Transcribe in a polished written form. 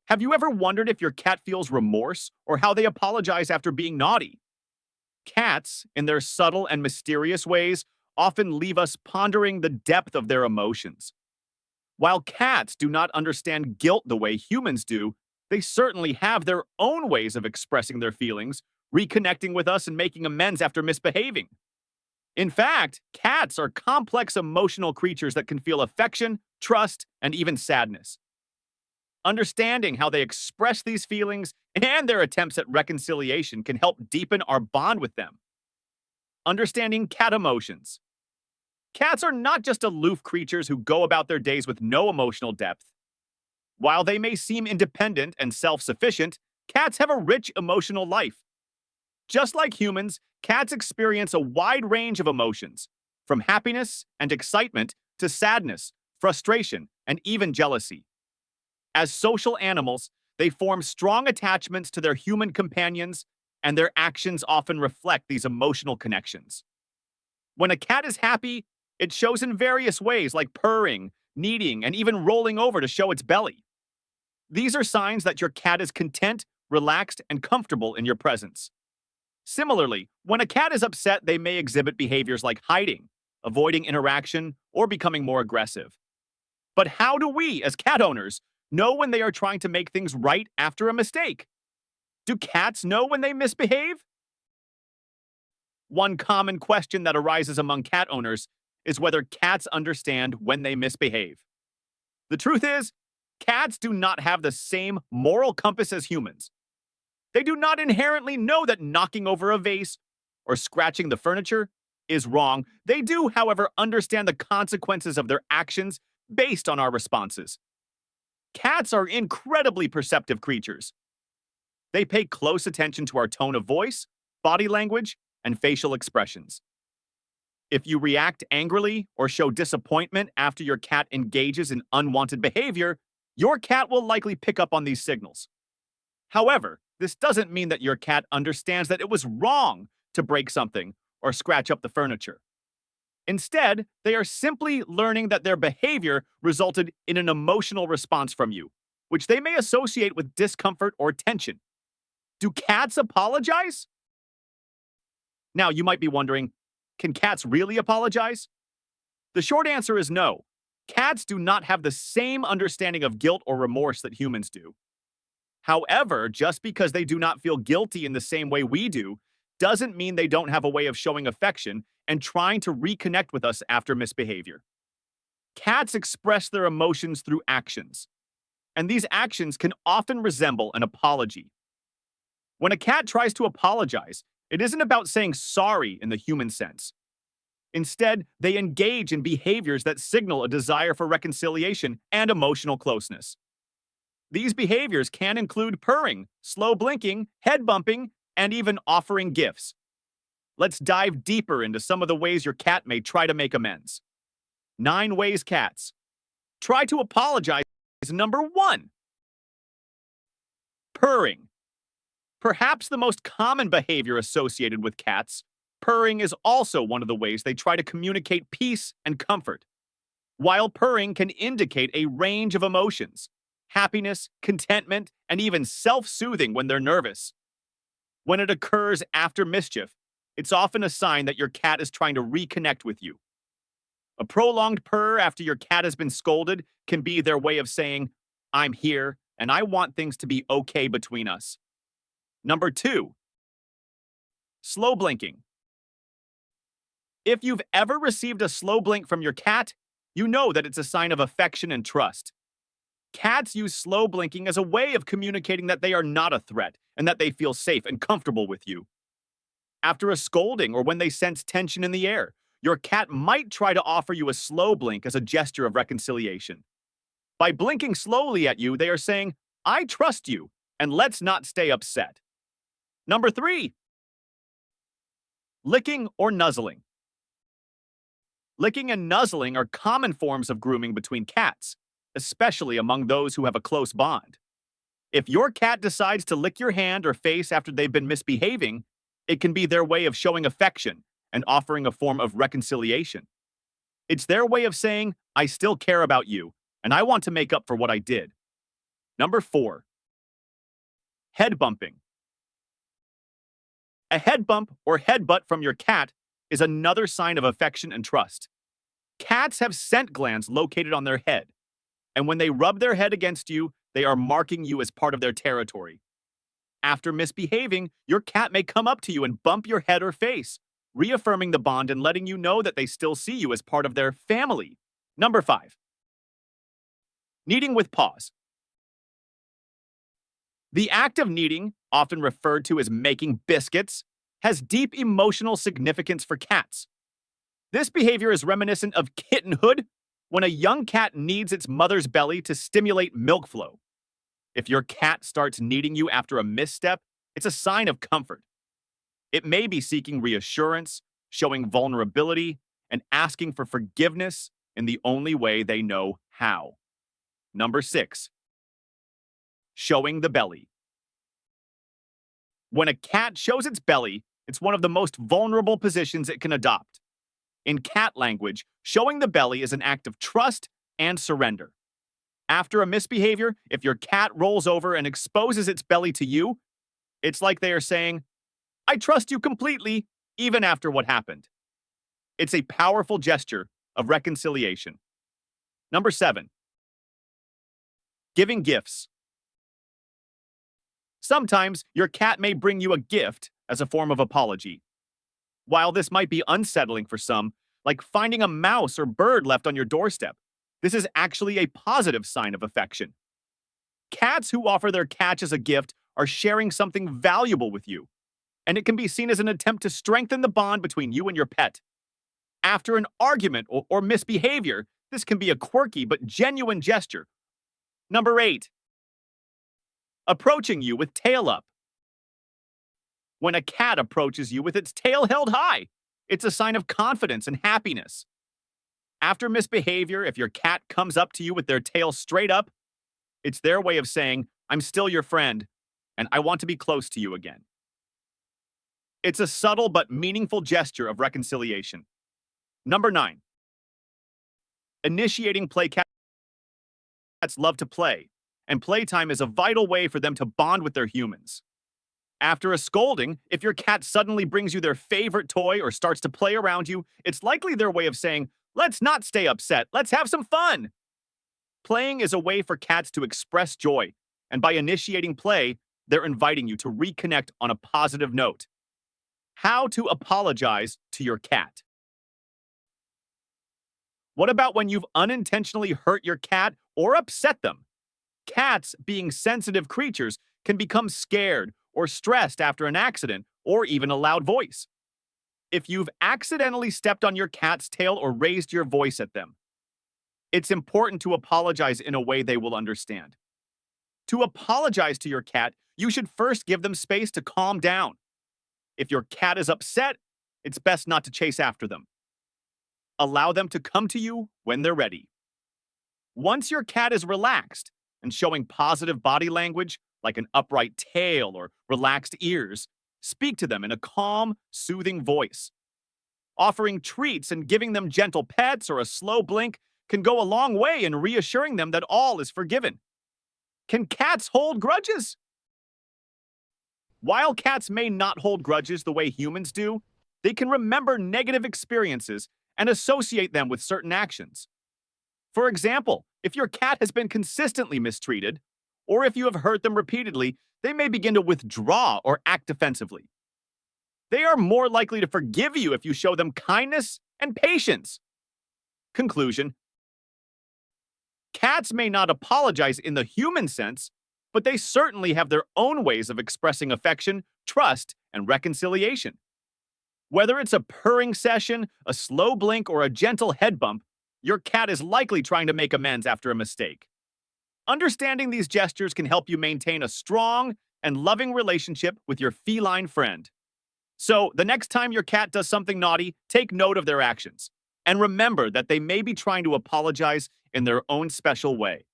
Have you ever wondered if your cat feels remorse or how they apologize after being naughty? Cats, in their subtle and mysterious ways, often leave us pondering the depth of their emotions. While cats do not understand guilt the way humans do, they certainly have their own ways of expressing their feelings, reconnecting with us, and making amends after misbehaving. In fact, cats are complex emotional creatures that can feel affection, trust, and even sadness. Understanding how they express these feelings and their attempts at reconciliation can help deepen our bond with them. Understanding cat emotions. Cats are not just aloof creatures who go about their days with no emotional depth. While they may seem independent and self sufficient, cats have a rich emotional life. Just like humans, cats experience a wide range of emotions, from happiness and excitement to sadness, frustration, and even jealousy. As social animals, they form strong attachments to their human companions, and their actions often reflect these emotional connections. When a cat is happy, it shows in various ways like purring, kneading, and even rolling over to show its belly. These are signs that your cat is content, relaxed, and comfortable in your presence. Similarly, when a cat is upset, they may exhibit behaviors like hiding, avoiding interaction, or becoming more aggressive. But how do we, as cat owners, know when they are trying to make things right after a mistake? Do cats know when they misbehave? One common question that arises among cat owners is whether cats understand when they misbehave. The truth is, cats do not have the same moral compass as humans. They do not inherently know that knocking over a vase or scratching the furniture is wrong. They do, however, understand the consequences of their actions based on our responses. Cats are incredibly perceptive creatures. They pay close attention to our tone of voice, body language, and facial expressions. If you react angrily or show disappointment after your cat engages in unwanted behavior, your cat will likely pick up on these signals. However, this doesn't mean that your cat understands that it was wrong to break something or scratch up the furniture. Instead, they are simply learning that their behavior resulted in an emotional response from you, which they may associate with discomfort or tension. Do cats apologize? Now, you might be wondering, can cats really apologize? The short answer is no. Cats do not have the same understanding of guilt or remorse that humans do. However, just because they do not feel guilty in the same way we do, doesn't mean they don't have a way of showing affection and trying to reconnect with us after misbehavior. Cats express their emotions through actions, and these actions can often resemble an apology. When a cat tries to apologize, it isn't about saying sorry in the human sense. Instead, they engage in behaviors that signal a desire for reconciliation and emotional closeness. These behaviors can include purring, slow blinking, head bumping, and even offering gifts. Let's dive deeper into some of the ways your cat may try to make amends. 9 ways cats try to apologize. Number 1. Purring. Perhaps the most common behavior associated with cats, purring is also one of the ways they try to communicate peace and comfort. While purring can indicate a range of emotions, happiness, contentment, and even self-soothing when they're nervous. When it occurs after mischief, it's often a sign that your cat is trying to reconnect with you. A prolonged purr after your cat has been scolded can be their way of saying, "I'm here, and I want things to be okay between us." Number 2. Slow blinking. If you've ever received a slow blink from your cat, you know that it's a sign of affection and trust. Cats use slow blinking as a way of communicating that they are not a threat and that they feel safe and comfortable with you. After a scolding or when they sense tension in the air, your cat might try to offer you a slow blink as a gesture of reconciliation. By blinking slowly at you, they are saying, "I trust you, and let's not stay upset." Number 3. Licking or nuzzling. Licking and nuzzling are common forms of grooming between cats, especially among those who have a close bond. If your cat decides to lick your hand or face after they've been misbehaving, it can be their way of showing affection and offering a form of reconciliation. It's their way of saying, "I still care about you, and I want to make up for what I did." Number 4. Head bumping. A head bump or headbutt from your cat is another sign of affection and trust. Cats have scent glands located on their head, and when they rub their head against you, they are marking you as part of their territory. After misbehaving, your cat may come up to you and bump your head or face, reaffirming the bond and letting you know that they still see you as part of their family. Number 5. Kneading with paws. The act of kneading, often referred to as making biscuits, has deep emotional significance for cats. This behavior is reminiscent of kittenhood, when a young cat kneads its mother's belly to stimulate milk flow. If your cat starts kneading you after a misstep, it's a sign of comfort. It may be seeking reassurance, showing vulnerability, and asking for forgiveness in the only way they know how. Number 6. Showing the belly. When a cat shows its belly, it's one of the most vulnerable positions it can adopt. In cat language, showing the belly is an act of trust and surrender. After a misbehavior, if your cat rolls over and exposes its belly to you, it's like they are saying, "I trust you completely, even after what happened." It's a powerful gesture of reconciliation. Number 7. Giving gifts. Sometimes your cat may bring you a gift as a form of apology. While this might be unsettling for some, like finding a mouse or bird left on your doorstep, this is actually a positive sign of affection. Cats who offer their cat as a gift are sharing something valuable with you, and it can be seen as an attempt to strengthen the bond between you and your pet. After an argument or misbehavior, this can be a quirky but genuine gesture. Number 8. Approaching you with tail up. When a cat approaches you with its tail held high, it's a sign of confidence and happiness. After misbehavior, if your cat comes up to you with their tail straight up, it's their way of saying, "I'm still your friend, and I want to be close to you again." It's a subtle but meaningful gesture of reconciliation. Number 9. Initiating play. Cats love to play, and playtime is a vital way for them to bond with their humans. After a scolding, if your cat suddenly brings you their favorite toy or starts to play around you, it's likely their way of saying, "Let's not stay upset, let's have some fun." Playing is a way for cats to express joy, and by initiating play, they're inviting you to reconnect on a positive note. How to apologize to your cat. What about when you've unintentionally hurt your cat or upset them? Cats, being sensitive creatures, can become scared or stressed after an accident or even a loud voice. If you've accidentally stepped on your cat's tail or raised your voice at them, it's important to apologize in a way they will understand. To apologize to your cat, you should first give them space to calm down. If your cat is upset, it's best not to chase after them. Allow them to come to you when they're ready. Once your cat is relaxed and showing positive body language, like an upright tail or relaxed ears, speak to them in a calm, soothing voice. Offering treats and giving them gentle pets or a slow blink can go a long way in reassuring them that all is forgiven. Can cats hold grudges? While cats may not hold grudges the way humans do, they can remember negative experiences and associate them with certain actions. For example, if your cat has been consistently mistreated, or if you have hurt them repeatedly, they may begin to withdraw or act defensively. They are more likely to forgive you if you show them kindness and patience. Conclusion: cats may not apologize in the human sense, but they certainly have their own ways of expressing affection, trust, and reconciliation. Whether it's a purring session, a slow blink, or a gentle head bump, your cat is likely trying to make amends after a mistake. Understanding these gestures can help you maintain a strong and loving relationship with your feline friend. So, the next time your cat does something naughty, take note of their actions. And remember that they may be trying to apologize in their own special way.